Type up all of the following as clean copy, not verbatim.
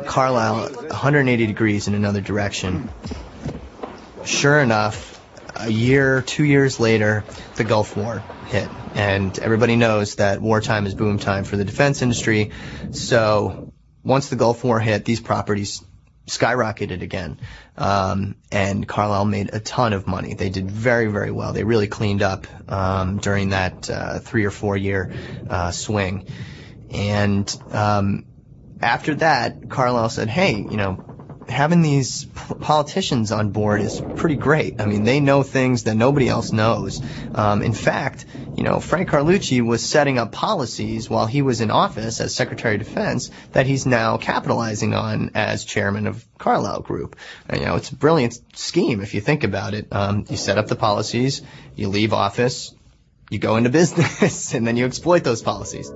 Carlyle 180 degrees in another direction. Sure enough, a year, 2 years later, the Gulf War hit. And everybody knows that wartime is boom time for the defense industry. So once the Gulf War hit, these properties skyrocketed again. And Carlyle made a ton of money. They did very, very well. They really cleaned up during that 3 or 4 year swing. And after that, Carlyle said, hey, you know, having these politicians on board is pretty great. I mean, they know things that nobody else knows. In fact, you know, Frank Carlucci was setting up policies while he was in office as Secretary of Defense that he's now capitalizing on as chairman of Carlyle Group. And, you know, it's a brilliant scheme if you think about it. You set up the policies, you leave office, you go into business, and then you exploit those policies.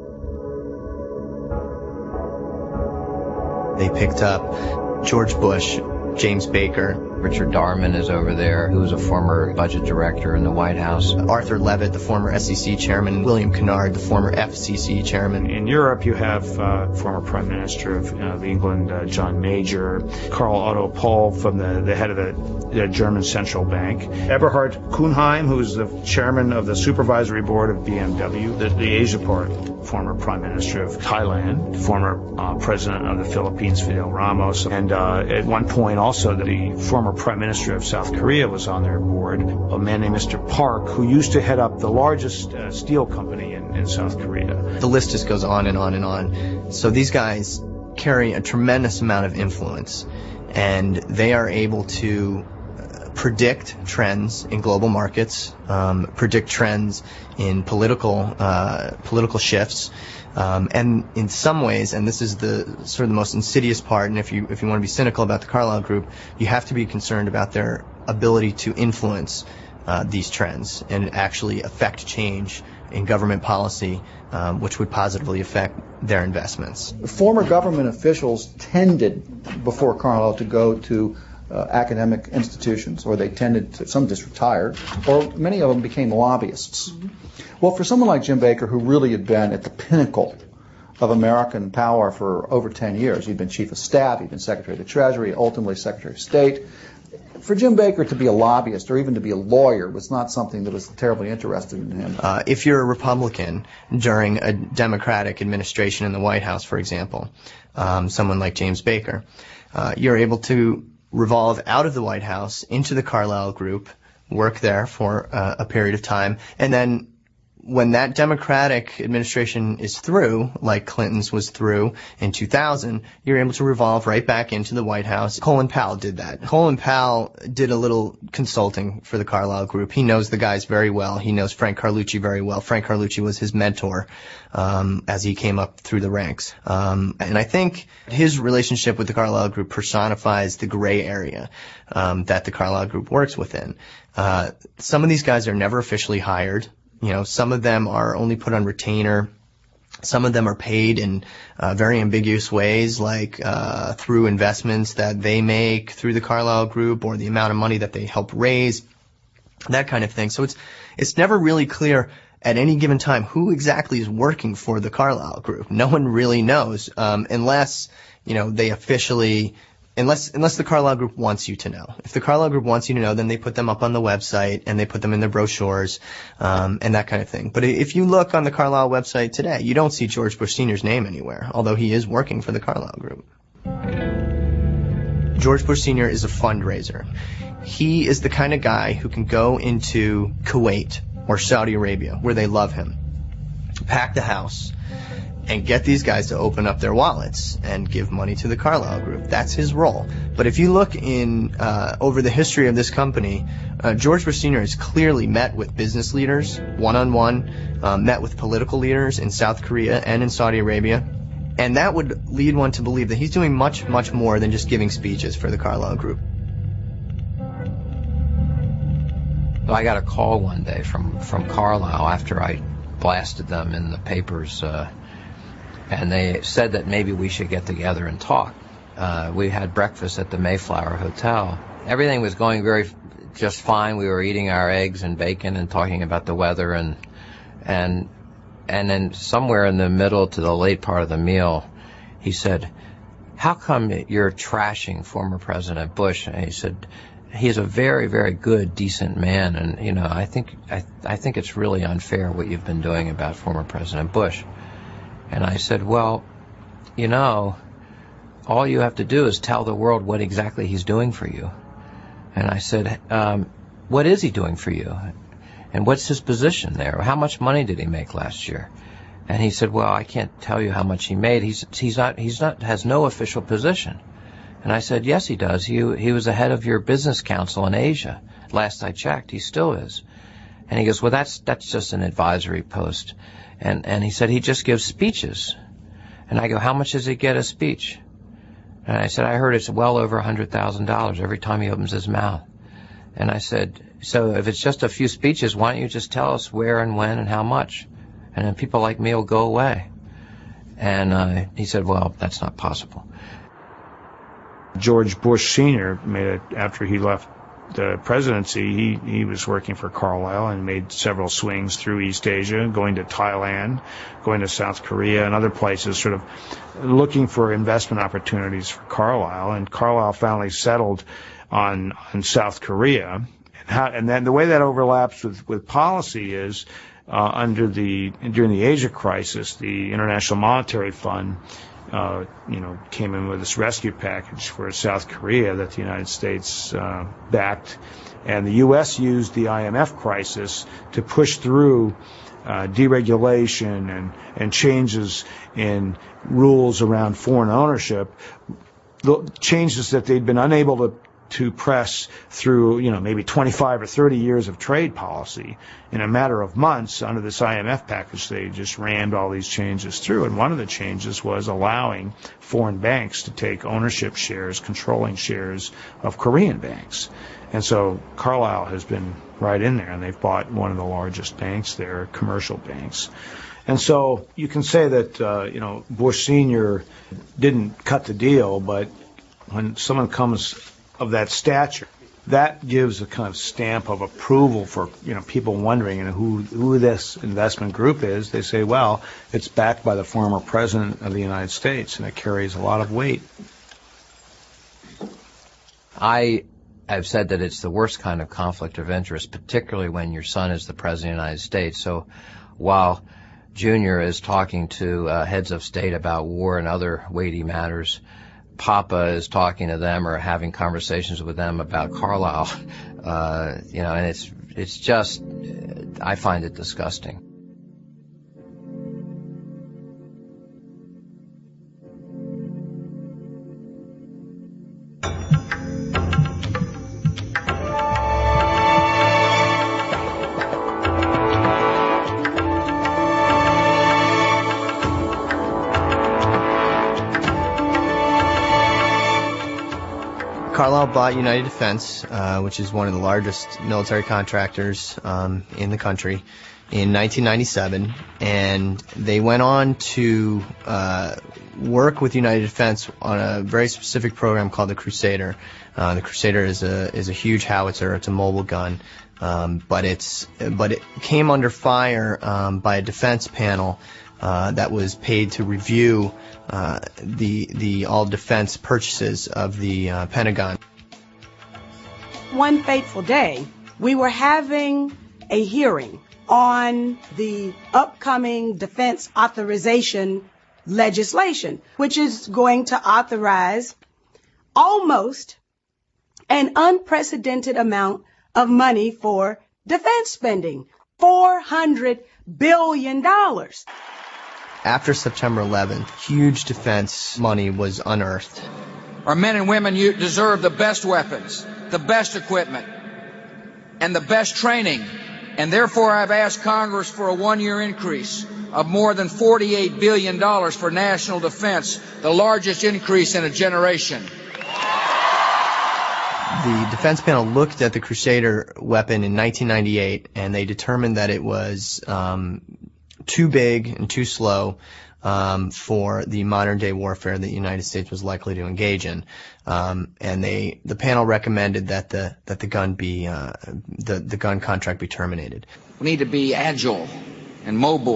They picked up George Bush, James Baker. Richard Darman is over there, who was a former budget director in the White House. Arthur Levitt, the former SEC chairman. William Kennard, the former FCC chairman. In Europe, you have former Prime Minister of England, John Major. Karl Otto Pohl, from the head of the German Central Bank. Eberhard Kuhnheim, who's the chairman of the Supervisory Board of BMW. The Asia part, former Prime Minister of Thailand. Former President of the Philippines, Fidel Ramos. And at one point also, the former Prime Minister of South Korea was on their board, a man named Mr. Park, who used to head up the largest steel company in South Korea. The list just goes on and on and on. So these guys carry a tremendous amount of influence, and they are able to predict trends in global markets, predict trends in political shifts. And in some ways, and this is the sort of the most insidious part, and if you want to be cynical about the Carlyle Group, you have to be concerned about their ability to influence these trends and actually affect change in government policy, which would positively affect their investments. Former government officials tended, before Carlyle, to go to academic institutions, or they tended to, some just retired, or many of them became lobbyists. Well, for someone like Jim Baker, who really had been at the pinnacle of American power for over 10 years, he'd been chief of staff, he'd been secretary of the Treasury, ultimately secretary of state. For Jim Baker to be a lobbyist or even to be a lawyer was not something that was terribly interested in him. If you're a Republican during a Democratic administration in the White House, for example, someone like James Baker, you're able to revolve out of the White House into the Carlyle Group, work there for a period of time, and then when that Democratic administration is through, like Clinton's was through in 2000, you're able to revolve right back into the White House. Colin Powell did that. Colin Powell did a little consulting for the Carlyle Group. He knows the guys very well. He knows Frank Carlucci very well. Frank Carlucci was his mentor as he came up through the ranks. And I think his relationship with the Carlyle Group personifies the gray area that the Carlyle Group works within. Some of these guys are never officially hired. You know, some of them are only put on retainer. Some of them are paid in very ambiguous ways, like through investments that they make through the Carlyle Group or the amount of money that they help raise, that kind of thing. So it's never really clear at any given time who exactly is working for the Carlyle Group. No one really knows unless, you know, they officially... Unless the Carlyle Group wants you to know. If the Carlyle Group wants you to know, then they put them up on the website and they put them in their brochures and that kind of thing. But if you look on the Carlyle website today, you don't see George Bush Sr.'s name anywhere, although he is working for the Carlyle Group. George Bush Sr. is a fundraiser. He is the kind of guy who can go into Kuwait or Saudi Arabia, where they love him, pack the house, and get these guys to open up their wallets and give money to the Carlyle Group. That's his role. But if you look in over the history of this company, George Bush Sr. has clearly met with business leaders one-on-one, met with political leaders in South Korea and in Saudi Arabia, and that would lead one to believe that he's doing much, much more than just giving speeches for the Carlyle Group. So I got a call one day from Carlyle after I blasted them in the papers, and they said that maybe we should get together and talk. We had breakfast at the Mayflower Hotel. Everything was going just fine. We were eating our eggs and bacon and talking about the weather, and then somewhere in the middle to the late part of the meal, he said, how come you're trashing former President Bush? And he said, he's a very, very good, decent man, and, you know, I think it's really unfair what you've been doing about former President Bush. And I said, well, you know, all you have to do is tell the world what exactly he's doing for you. And I said, what is he doing for you? And what's his position there? How much money did he make last year? And he said, well, I can't tell you how much he made. Has no official position. And I said, yes, he does. He was the head of your business council in Asia. Last I checked, he still is. And he goes, well, that's just an advisory post. And he said he just gives speeches. And I go, how much does he get a speech? And I said, I heard it's well over $100,000 every time he opens his mouth. And I said, so if it's just a few speeches, why don't you just tell us where and when and how much? And then people like me will go away. And he said, well, that's not possible. George Bush Sr. after he left the presidency, he was working for Carlyle and made several swings through East Asia, going to Thailand, going to South Korea and other places, sort of looking for investment opportunities for Carlyle. And Carlyle finally settled on South Korea. And then the way that overlaps with policy is during the Asia crisis, the International Monetary Fund came in with this rescue package for South Korea that the United States backed, and the U.S. used the IMF crisis to push through deregulation and changes in rules around foreign ownership, changes that they'd been unable to press through, maybe 25 or 30 years of trade policy. In a matter of months, under this IMF package, they just rammed all these changes through. And one of the changes was allowing foreign banks to take ownership shares, controlling shares of Korean banks. And so Carlyle has been right in there, and they've bought one of the largest banks there, commercial banks. And so you can say that, Bush Sr. didn't cut the deal, but when someone comes of that stature, that gives a kind of stamp of approval for people wondering who this investment group is. They say, well, it's backed by the former president of the United States, and it carries a lot of weight. I have said that it's the worst kind of conflict of interest, particularly when your son is the president of the United States. So while Junior is talking to heads of state about war and other weighty matters, Papa is talking to them or having conversations with them about Carlyle, and it's just, I find it disgusting. Carlyle bought United Defense, which is one of the largest military contractors in the country, in 1997, and they went on to work with United Defense on a very specific program called the Crusader. The Crusader is a huge howitzer. It's a mobile gun, but it came under fire by a defense panel that was paid to review the all defense purchases of the Pentagon. One fateful day, we were having a hearing on the upcoming defense authorization legislation, which is going to authorize almost an unprecedented amount of money for defense spending, $400 billion. After September 11th, huge defense money was unearthed. Our men and women deserve the best weapons, the best equipment, and the best training. And therefore, I've asked Congress for a one-year increase of more than $48 billion for national defense, the largest increase in a generation. The defense panel looked at the Crusader weapon in 1998, and they determined that it was too big and too slow for the modern-day warfare that the United States was likely to engage in, and the panel recommended that the gun be the gun contract be terminated. We need to be agile and mobile.